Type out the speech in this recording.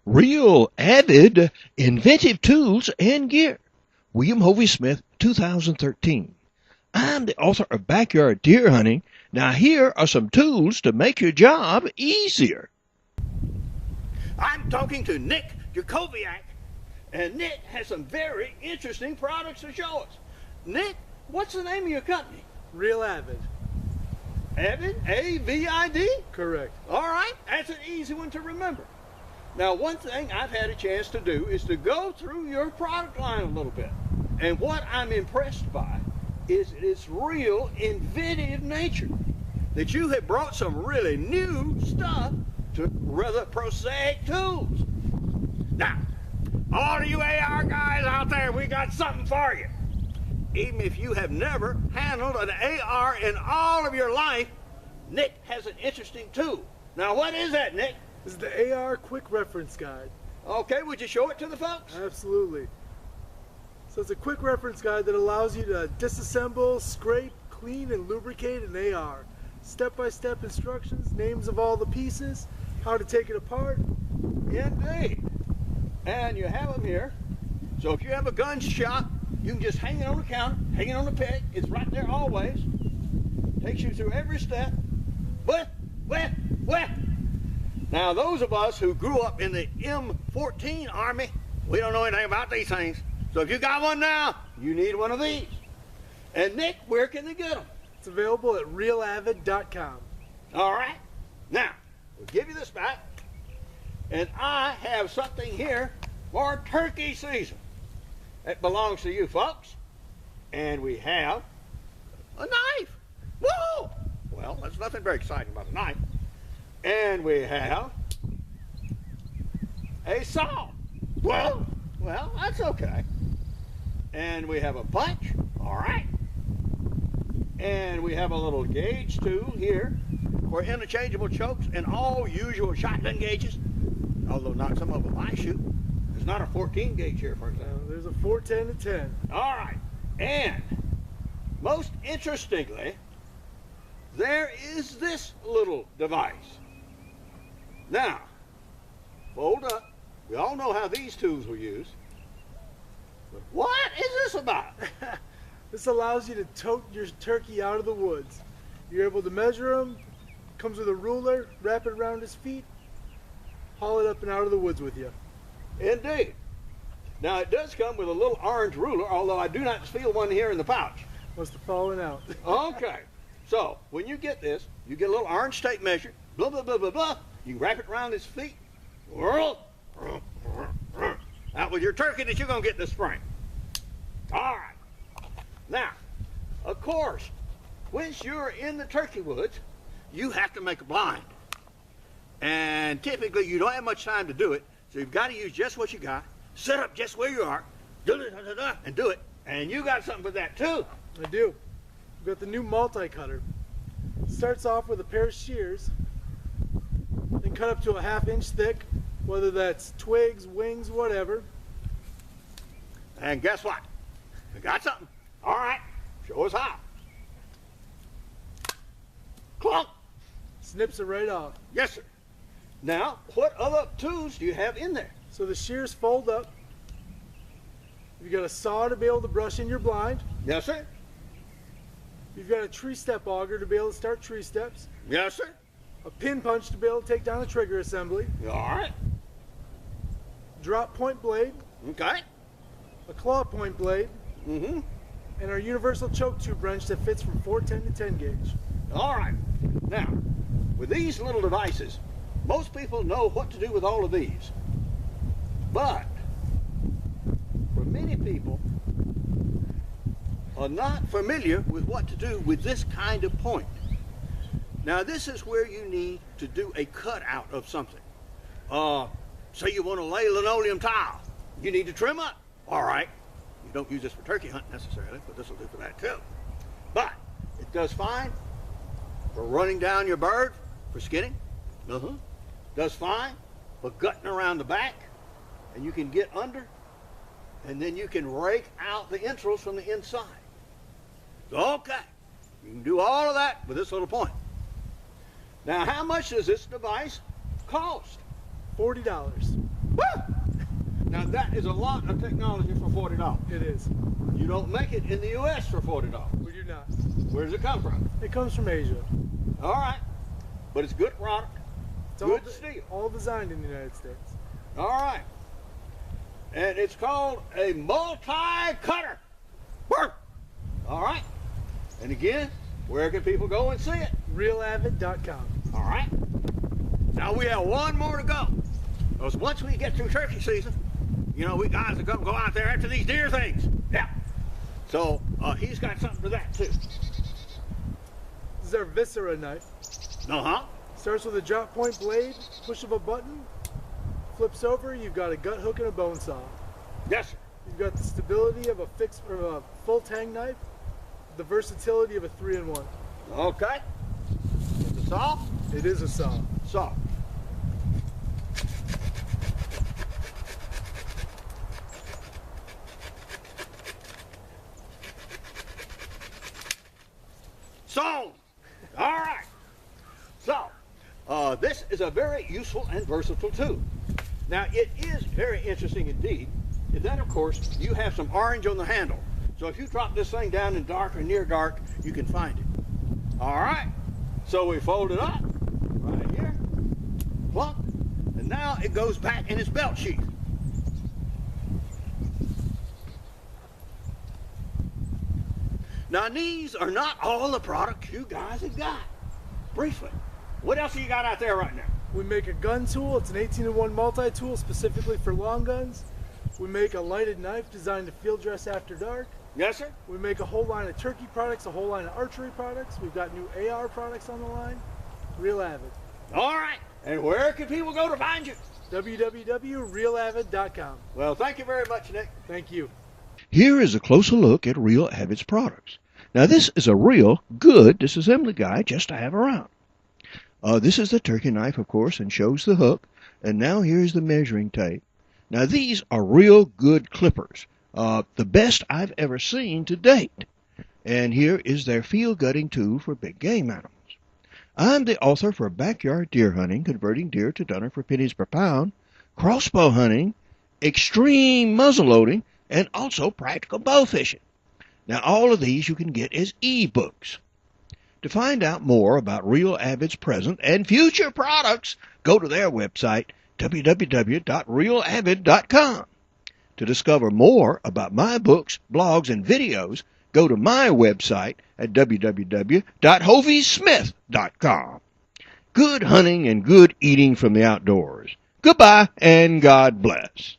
Real Avid Inventive Tools and Gear. William Hovey Smith, 2013. I'm the author of Backyard Deer Hunting. Now here are some tools to make your job easier. I'm talking to Nick Jacobiak, and Nick has some very interesting products to show us. Nick, what's the name of your company? Real Avid. Avid? A-V-I-D? Correct. All right, that's an easy one to remember. Now, one thing I've had a chance to do is to go through your product line a little bit. And what I'm impressed by is its real inventive nature. That you have brought some really new stuff to rather prosaic tools. Now, all of you AR guys out there, we got something for you. Even if you have never handled an AR in all of your life, Nick has an interesting tool. Now, what is that, Nick? This is the AR Quick Reference Guide. Okay, would you show it to the folks? Absolutely. So it's a quick reference guide that allows you to disassemble, scrape, clean, and lubricate an AR. Step-by-step instructions, names of all the pieces, how to take it apart. Indeed. And you have them here. So if you have a gun shop, you can just hang it on the counter, hang it on the peg. It's right there always. Takes you through every step. But. Now, those of us who grew up in the M14 Army, we don't know anything about these things. So if you got one now, you need one of these. And Nick, where can they get them? It's available at realavid.com. All right. Now, we'll give you this back. And I have something here for turkey season. It belongs to you folks. And we have a knife. Whoa! Well, there's nothing very exciting about a knife. And we have a saw. Well, that's okay. And we have a punch. All right. And we have a little gauge tool here for interchangeable chokes and all usual shotgun gauges. Although not some of them I shoot. There's not a 14 gauge here, for example. There's a 410 and 10. All right. And most interestingly, there is this little device. Now, fold up. We all know how these tools were used. But what is this about? This allows you to tote your turkey out of the woods. You're able to measure him, comes with a ruler, wrap it around his feet, haul it up and out of the woods with you. Indeed. Now, it does come with a little orange ruler, although I do not feel one here in the pouch. Must have fallen out. Okay. So, when you get this, you get a little orange tape measure, blah, blah, blah, blah, blah. You can wrap it around his feet. Out with your turkey that you're going to get this spring. All right. Now, of course, once you're in the turkey woods, you have to make a blind. And typically, you don't have much time to do it, so you've got to use just what you got, set up just where you are, and do it. And you got something for that, too. I do. We've got the new multi-cutter. Starts off with a pair of shears, then cut up to a 1/2 inch thick, whether that's twigs, wings, whatever. And guess what? We got something. All right, show us how. Clunk. Snips it right off. Yes, sir. Now, what other tools do you have in there? So the shears fold up. You've got a saw to be able to brush in your blind. Yes, sir. You've got a tree step auger to be able to start tree steps. Yes, sir. A pin punch to be able to take down the trigger assembly. All right. Drop point blade. Okay. A claw point blade. Mm-hmm. And our universal choke tube wrench that fits from 410 to 10 gauge. All right. Now, with these little devices, most people know what to do with all of these. But for many people are not familiar with what to do with this kind of point. Now, this is where you need to do a cutout of something. Say you want to lay linoleum tile. You need to trim up. All right. You don't use this for turkey hunt necessarily, but this will do for that too. But it does fine for running down your bird for skinning. Does fine for gutting around the back. And you can get under, and then you can rake out the entrails from the inside. Okay. You can do all of that with this little point. Now, how much does this device cost? $40. Woo! Now that is a lot of technology for $40. It is. You don't make it in the U.S. for $40. We do not. Where does it come from? It comes from Asia. All right, but it's good product, It's good steel. all designed in the United States. All right, and it's called a multi-cutter. Work. All right, and again, where can people go and see it? RealAvid.com. All right. Now we have one more to go. Because once we get through turkey season, you know, we guys are going to go out there after these deer things. Yeah. So he's got something for that too. This is our Viscera knife. Uh-huh. Starts with a drop point blade, push of a button, flips over, you've got a gut hook and a bone saw. Yes, sir. You've got the stability of a fixed or a full tang knife, the versatility of a 3-in-1. Okay. It's a saw? It is a saw. Saw. Sewn. All right. So, this is a very useful and versatile tool. Now, it is very interesting indeed. And then, of course, you have some orange on the handle. So if you drop this thing down in dark or near dark, you can find it. All right. So we fold it up right here, plunk, and now it goes back in its belt sheath. Now, these are not all the products you guys have got. Briefly, what else have you got out there right now? We make a gun tool. It's an 18-in-1 multi-tool specifically for long guns. We make a lighted knife designed to field dress after dark. Yes, sir. We make a whole line of turkey products, a whole line of archery products. We've got new AR products on the line. Real Avid. All right. And where can people go to find you? www.realavid.com. Well, thank you very much, Nick. Thank you. Here is a closer look at Real Avid's products. Now this is a real good disassembly guide just to have around. This is the turkey knife, of course, and shows the hook. And now here's the measuring tape. Now these are real good clippers. The best I've ever seen to date. And here is their field gutting tool for big game animals. I'm the author for Backyard Deer Hunting, Converting Deer to Dinner for Pennies Per Pound, Crossbow Hunting, Extreme Muzzleloading, and also Practical Bow Fishing. Now all of these you can get as e-books. To find out more about Real Avid's present and future products, go to their website, www.realavid.com. To discover more about my books, blogs, and videos, go to my website at www.hoviesmith.com. Good hunting and good eating from the outdoors. Goodbye and God bless.